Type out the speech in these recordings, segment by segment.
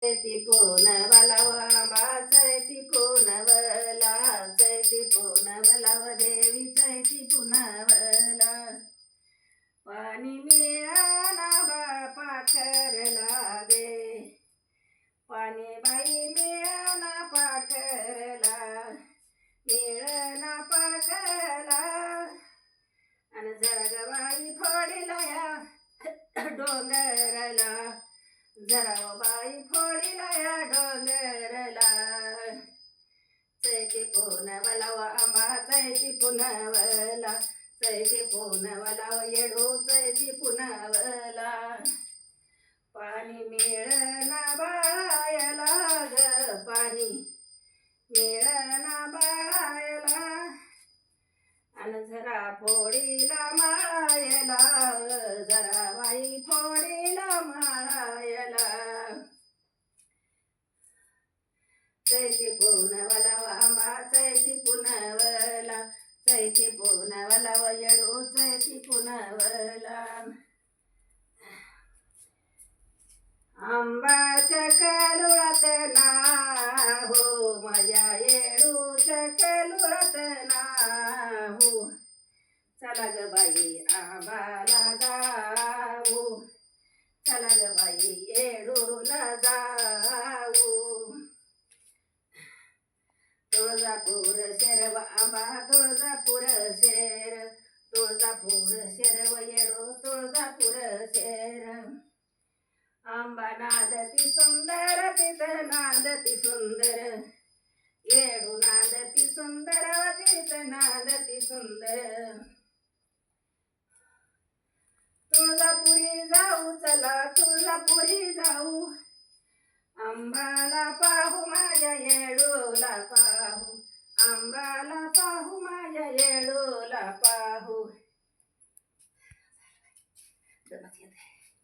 चैती पूनवला आंबा चैती पूनवला चैती पूनवला देवी चैती पूनवला पाणी मिळाना बापा करला गे पाणी बाई मिळाना पाकरला मिळना पाकला आणि जरा बाई फोडीला या डोंगरला जरा बाई फोडीला या डोंगरला चैती पूनवला आंबा चैती पूनवला चैती पूनवला येडो चैती पूनवला पाणी मिळना बाळायला ग पाणी मिळना बाळायला आणि जरा फोडीला माळायला जरा बाई फोडीला माळायला चैती पूनवला आंबा चैती पूनवला चैती पूनवला येडो चैती पूनवला आंबाच्या कालुळात नाहू माझ्या येडूच्या कालुळात नाहू चला ग बाई आंबाला जाऊ चला ग बाई येडूला जाऊ तुळजापूर शेर आंबा तुळजापूर शेर तुळजापूर शेर व येडो तुळजापूर शेर आंबा नादती सुंदर तिथं नादती सुंदर येडू नादती सुंदर तिथं नादती सुंदर तुळजापुरी जाऊ चला तुळजापुरी जाऊ आंबाला पाहू माझ्या येडूला पाहू आंबाला पाहू माझ्या येडूला पाहू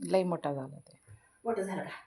लई मोठा झाला ते मोठं झालं का